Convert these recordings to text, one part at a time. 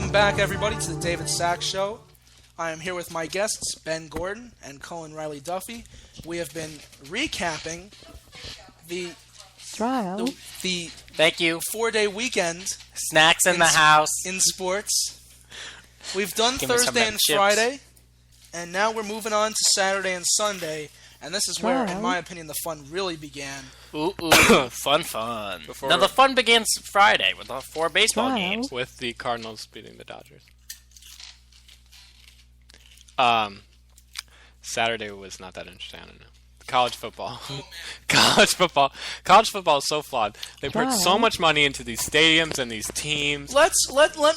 Welcome back, everybody, to the David Sachs Show. I am here with my guests, Ben Gordon and Colin Riley Duffy. We have been recapping the trial. The Thank you. 4-day weekend. Snacks in the house. In sports. We've done Give me some Thursday of them and chips. Friday, and now we're moving on to Saturday and Sunday. And this is where, in Trial. my opinion, the fun really began. Ooh, fun. Now, the fun begins Friday with the 4 baseball Trial. games. With the Cardinals beating the Dodgers. Saturday was not that interesting. I don't know. College football. College football is so flawed. They put so much money into these stadiums and these teams. Let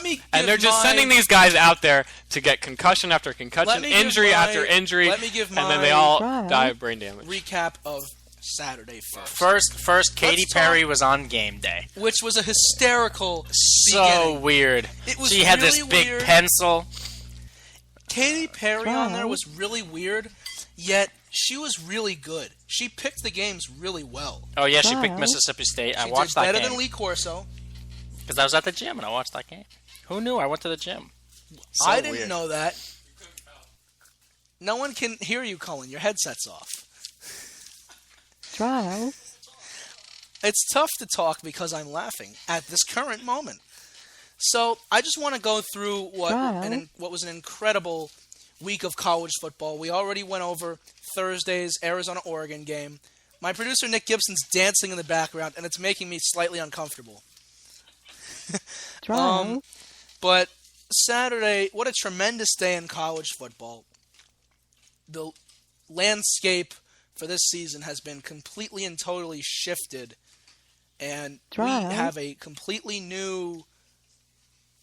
me give And they're just sending these guys out there to get concussion after concussion, injury after injury, let me give and then my they all trial. die of brain damage. recap of Saturday first. First, Katy Let's talk- Perry was on game day. Which was a hysterical So beginning. weird. It was She had really this big weird. pencil. Katy Perry on there Trial. was really weird, yet she was really good. She picked the games really well. Oh, yeah, she picked Trial. Mississippi State. I She watched did that better game. than Lee Corso. Because I was at the gym and I watched that game. Who knew? I went to the gym. So I didn't weird. know that. No one can hear you, Colin. Your headset's off. Trial. It's tough to talk because I'm laughing at this current moment. So I just want to go through what was an incredible week of college football. We already went over Thursday's Arizona-Oregon game. My producer, Nick Gibson's dancing in the background, and it's making me slightly uncomfortable. Trial. But Saturday, what a tremendous day in college football. The landscape for this season has been completely and totally shifted, and Trial. we have a completely new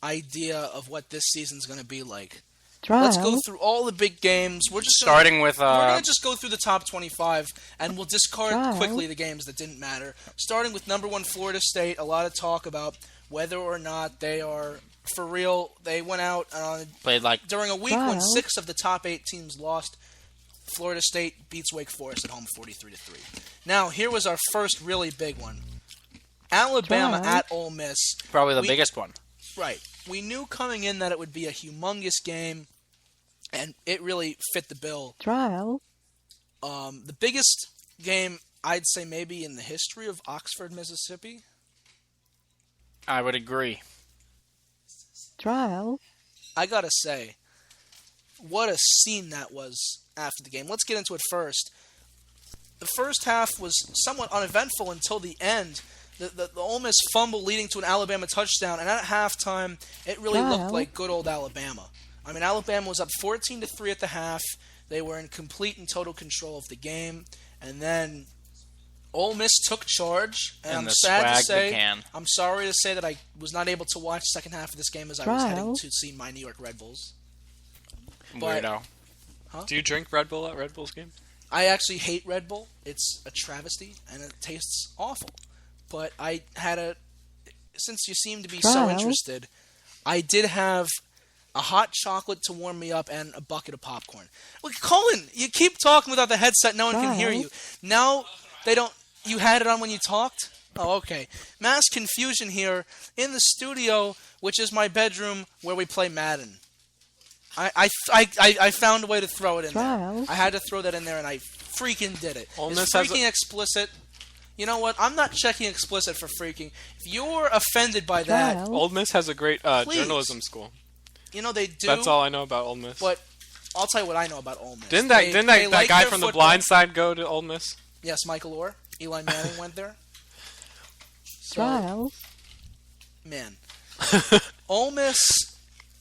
idea of what this season's going to be like. Trial. Let's go through all the big games. We're just Starting with... we're going to just go through the top 25, and we'll discard Trial. quickly the games that didn't matter. Starting with number 1 Florida State, a lot of talk about whether or not they are for real. They went out played like... during a week when Trial. 6 of the top 8 teams lost. Florida State beats Wake Forest at home 43-3. Now, here was our first really big one. Alabama Trial. at Ole Miss. Probably the biggest one. Right. We knew coming in that it would be a humongous game, and it really fit the bill. Trial. The biggest game, I'd say maybe in the history of Oxford, Mississippi. I would agree. Trial. I gotta say, what a scene that was after the game. Let's get into it first. The first half was somewhat uneventful until the end. The Ole Miss fumble leading to an Alabama touchdown, and at halftime, it really looked Trial. like good old Alabama. I mean, Alabama was up 14-3 at the half. They were in complete and total control of the game, and then Ole Miss took charge. And I'm the sad to swag say, began. I'm sorry to say that I was not able to watch the second half of this game as I was Trial. heading to see my New York Red Bulls. But- Weirdo. Do you drink Red Bull at Red Bull's games? I actually hate Red Bull. It's a travesty, and it tastes awful. But I had since you seem to be so Trial. interested, I did have a hot chocolate to warm me up and a bucket of popcorn. Look, Colin, you keep talking without the headset. No one can hear Trial. you. Now they don't. You had it on when you talked? Oh, okay. Mass confusion here in the studio, which is my bedroom where we play Madden. I found a way to throw it in Trial. there. I had to throw that in there, and I freaking did it. Ole It's Miss has freaking explicit. You know what? I'm not checking explicit for freaking. If you're offended by that, Trial. Ole Miss has a great Please. journalism school. you know they do. That's all I know about Ole Miss. But I'll tell you what I know about Ole Miss. didn't They that like guy their from the football. Blind Side go to Ole Miss? Yes, Michael Orr. Eli Manning went there. So, Trial. man, Ole Miss,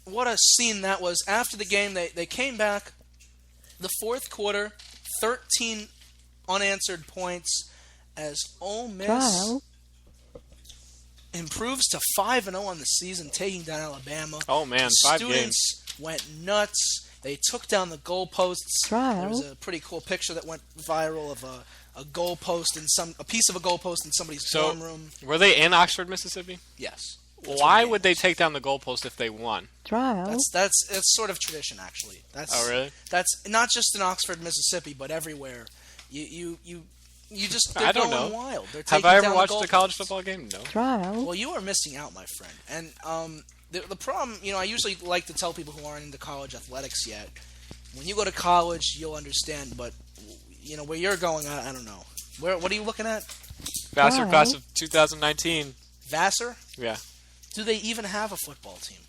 what a scene that was. After the game, they came back. The fourth quarter, 13 unanswered points as Ole Miss Trial. improves to 5-0 on the season, taking down Alabama. Oh man, The 5 games. students went nuts. They took down the goalposts. Trial. There was a pretty cool picture that went viral of a goalpost in a piece of a goalpost in somebody's So, dorm room. were they in Oxford, Mississippi? Yes. Why would they take down the goalpost if they won? Trial. That's sort of tradition, actually. Oh, really? That's not just in Oxford, Mississippi, but everywhere. You just they're I don't going know. wild. They're Have taking I ever down the watched a college goalposts. football game? No. Trial. Well, you are missing out, my friend. And The problem, I usually like to tell people who aren't into college athletics yet, when you go to college, you'll understand. But where you're going, I don't know. What are you looking at? Vassar class of 2019. Vassar? Yeah. Do they even have a football team?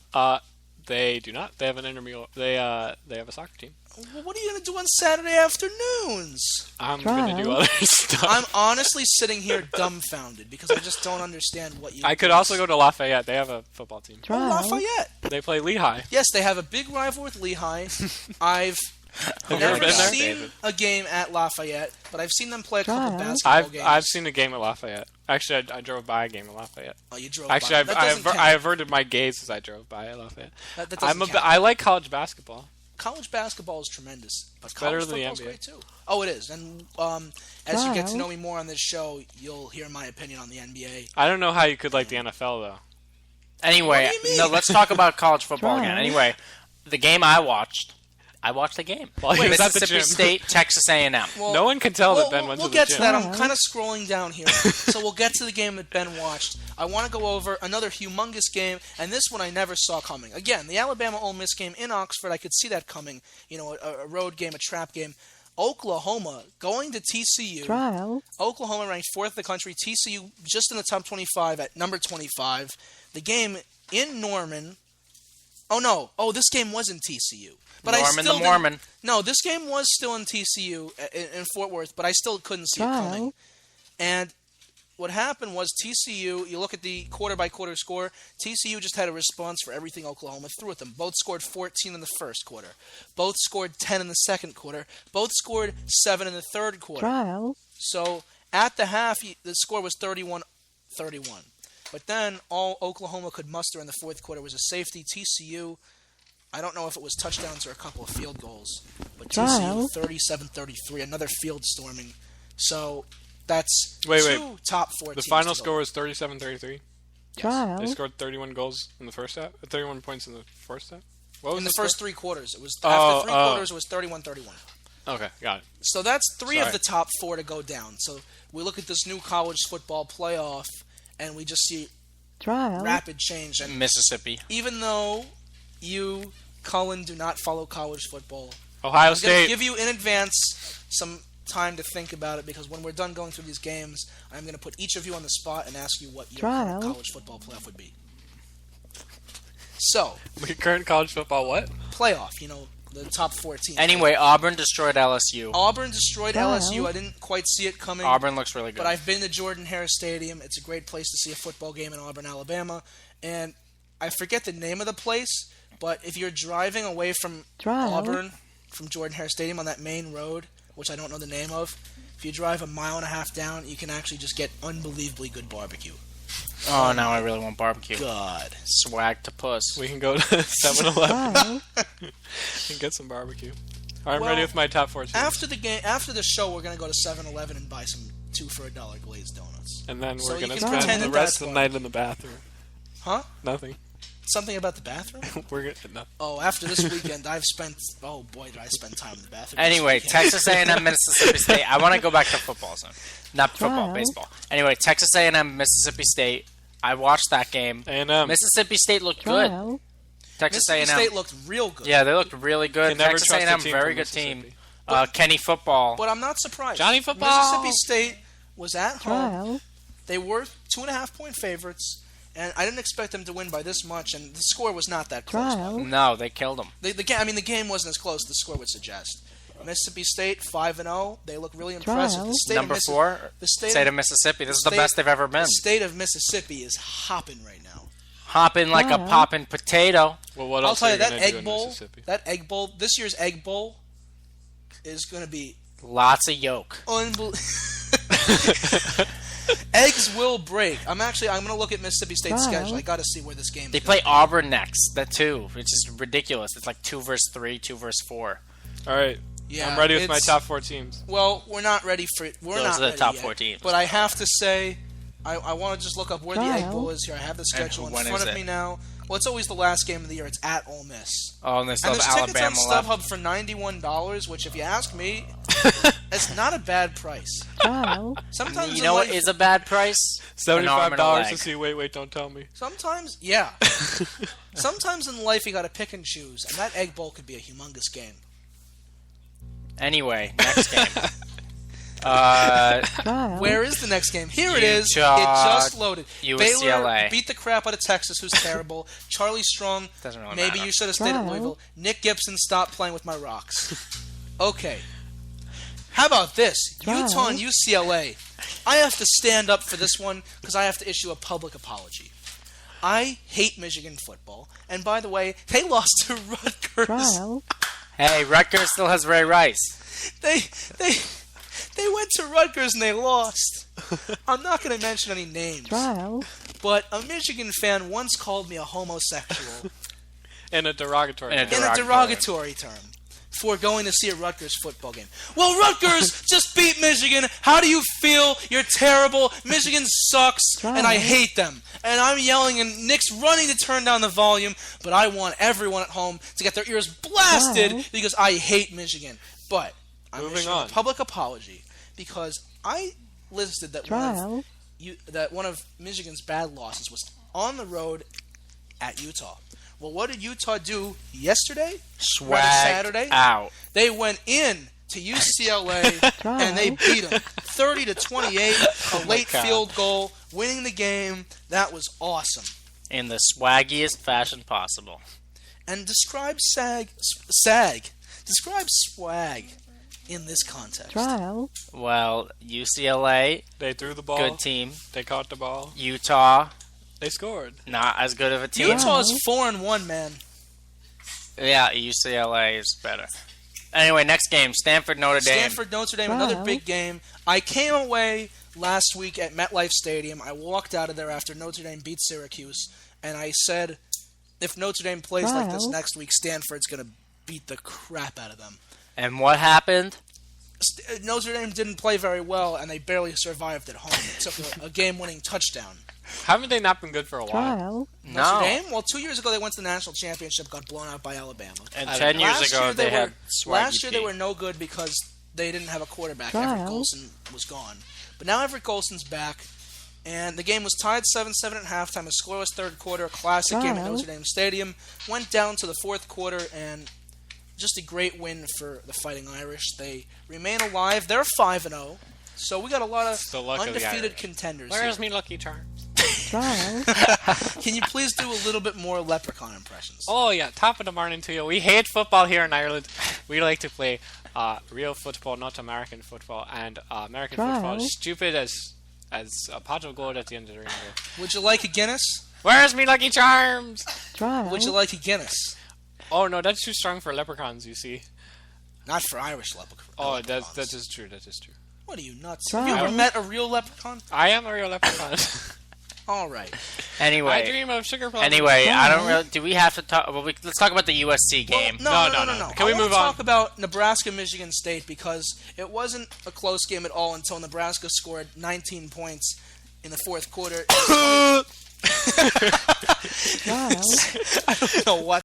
They do not. They have an intramural. They have a soccer team. Well, what are you going to do on Saturday afternoons? I'm going to do other stuff. I'm honestly sitting here dumbfounded because I just don't understand what you. I could also go to Lafayette. They have a football team. Oh, Lafayette. They play Lehigh. Yes, they have a big rival with Lehigh. I've never seen a game at Lafayette, but I've seen them play a couple basketball games. I've seen a game at Lafayette. Actually, I drove by a game at Lafayette. Oh, you drove Actually, by. I averted my gaze as I drove by at Lafayette. That doesn't count. I like college basketball. College basketball is tremendous, but better college than the football is NBA. great too. Oh, it is. And as you get to know me more on this show, you'll hear my opinion on the NBA. I don't know how you could like the NFL though. Anyway, What do you mean? no, let's talk about college football again. Anyway, the game I watched the game. Well, he was at the Mississippi gym. State, Texas A&M. Well, No one can tell that Ben went to the We'll get gym. to that. I'm kind of scrolling down here. So we'll get to the game that Ben watched. I want to go over another humongous game, and this one I never saw coming. Again, the Alabama-Ole Miss game in Oxford, I could see that coming. A road game, a trap game. Oklahoma going to TCU. Oklahoma ranked 4th in the country. TCU just in the top 25 at number 25. The game in Norman. Oh, no. Oh, this game was in TCU. But Norman the Mormon. No, this game was still in TCU in Fort Worth, but I still couldn't see it coming. And what happened was TCU, you look at the quarter-by-quarter score, TCU just had a response for everything Oklahoma threw at them. Both scored 14 in the first quarter. Both scored 10 in the second quarter. Both scored 7 in the third quarter. So at the half, the score was 31-31. But then all Oklahoma could muster in the fourth quarter was a safety. TCU, I don't know if it was touchdowns or a couple of field goals, but TCU 37-33, another field storming. So that's two top 4 teams. The final score was 37-33? Yes. They scored 31 goals in the first half? 31 points in the first half? What was in the first 3 quarters. It was after 3 quarters, it was 31-31. Okay, got it. So that's 3 of the top 4 to go down. So we look at this new college football playoff, and we just see rapid change. And Mississippi. even though you, Cullen, do not follow college football, Ohio I'm State. going to give you in advance some time to think about it, because when we're done going through these games, I'm going to put each of you on the spot and ask you what your current college football playoff would be. So, Current college football what? playoff, the top 4 teams. Anyway, Auburn destroyed LSU. Auburn destroyed LSU. I didn't quite see it coming. Auburn looks really good. But I've been to Jordan-Hare Stadium. It's a great place to see a football game in Auburn, Alabama. And I forget the name of the place, but if you're driving away from Auburn, from Jordan-Hare Stadium on that main road, which I don't know the name of, if you drive a mile and a half down, you can actually just get unbelievably good barbecue. Oh, now I really want barbecue. God. Swag to puss. We can go to 7-Eleven and get some barbecue. I'm ready with my top 4 teams. After the show, we're going to go to 7-Eleven and buy some 2 for $1 glazed donuts. And then So we're you going to can pretend spend the that rest that's of the night in the bathroom. Huh? Nothing. Something about the bathroom? No. Oh, after this weekend, I've spent... Oh, boy, did I spend time in the bathroom. Anyway, Texas A&M, Mississippi State. I want to go back to football soon. Not football, baseball. Anyway, Texas A&M, Mississippi State. I watched that game. A&M. Mississippi State looked good. Texas A&M. Mississippi State looked real good. Yeah, they looked really good. Can never Texas trust a A&M, team very from good team. Mississippi. Kenny football. But I'm not surprised. Johnny football. Mississippi State was at home. They were 2.5-point favorites, and I didn't expect them to win by this much, and the score was not that close. No, they killed them. The game wasn't as close as the score would suggest. Mississippi State 5-0. They look really impressive. The state Number of 4, the state of Mississippi. This is the best they've ever been. The state of Mississippi is hopping right now. Hopping like a popping potato. Well, what I'll else tell are you, that gonna do egg in bowl, Mississippi? this year's egg bowl is going to be Lots of yolk. unbelievable. Eggs will break. I'm going to look at Mississippi State's schedule. I got to see where this game is. They play Auburn next, that too, which is ridiculous. It's like 2 versus 3, 2 versus 4. All right. Yeah, I'm ready with my top 4 teams. Well, we're not ready for it. Those are the ready top yet. 4 teams. But I have to say, I want to just look up where the egg bowl is here. I have the schedule in when front is of it? me now. Well, it's always the last game of the year. It's at Ole Miss. Oh, and they still And have there's tickets Alabama on left. StubHub for $91, which, if you ask me, It's not a bad price. Sometimes You know what is a bad price? $75 to see. Wait, don't tell me. Sometimes, yeah. Sometimes in life you got to pick and choose, and that Egg Bowl could be a humongous game. Anyway, next game. Where is the next game? Here it is. It Utah, just loaded. UCLA. Baylor beat the crap out of Texas, who's terrible. Charlie Strong, Doesn't really maybe matter. you should have stayed at Louisville. Nick Gibson, stop playing with my rocks. Okay. How about this? Utah and UCLA. I have to stand up for this one because I have to issue a public apology. I hate Michigan football. And by the way, they lost to Rutgers. Hey, Rutgers still has Ray Rice. They went to Rutgers and they lost. I'm not going to mention any names. But a Michigan fan once called me a homosexual In a derogatory In a term. in a derogatory term for going to see a Rutgers football game. Well, Rutgers just beat Michigan. How do you feel? You're terrible. Michigan sucks, and I hate them. And I'm yelling, and Nick's running to turn down the volume, but I want everyone at home to get their ears blasted because I hate Michigan. But I'm Moving issuing on. a public apology because I listed that one of Michigan's bad losses was on the road at Utah. Well, what did Utah do yesterday? Swag Saturday? out. They went in to UCLA and they beat them 30-28, a late God. field goal, winning the game. That was awesome. In the swaggiest fashion possible. And describe describe swag in this context. Well, UCLA, They threw the ball. good team. They caught the ball. Utah, They scored. not as good of a team. Utah's 4-1, man. Yeah, UCLA is better. Anyway, next game, Stanford, Notre Dame. Stanford, Notre Dame, another big game. I came away last week at MetLife Stadium. I walked out of there after Notre Dame beat Syracuse, and I said, if Notre Dame plays like this next week, Stanford's going to beat the crap out of them. And what happened? Notre Dame didn't play very well, and they barely survived at home. It took a game-winning touchdown. Haven't they not been good for a while? Notre Dame? Well, 2 years ago they went to the national championship, got blown out by Alabama. And 10 years ago they had swaggy Last year they P. were no good because they didn't have a quarterback. Everett Golson was gone. But now Everett Golson's back, and the game was tied 7-7 at halftime. A scoreless third quarter, a classic game at Notre Dame Stadium. Went down to the fourth quarter, and just a great win for the Fighting Irish. They remain alive. They're 5-0. So we got a lot of The luck of the undefeated Irish. contenders. Where's here. me Lucky Charms? Can you please do a little bit more leprechaun impressions? Oh yeah, top of the morning to you. We hate football here in Ireland. We like to play real football, not American football. And American football is stupid as a pot of gold at the end of the rainbow. Would you like a Guinness? Where's me Lucky Charms? Would you like a Guinness? Oh no, that's too strong for leprechauns. You see. Not for Irish leprechauns. Oh, that is true. That is true. What are you, nuts? Have you ever met a real leprechaun? I am a real leprechaun. All right. I Anyway, dream of sugar plums. I don't really. Do we have to talk? Well, let's talk about the USC game. No. Can we move on? Talk about Nebraska-Michigan State because it wasn't a close game at all until Nebraska scored 19 points in the fourth quarter. I don't know what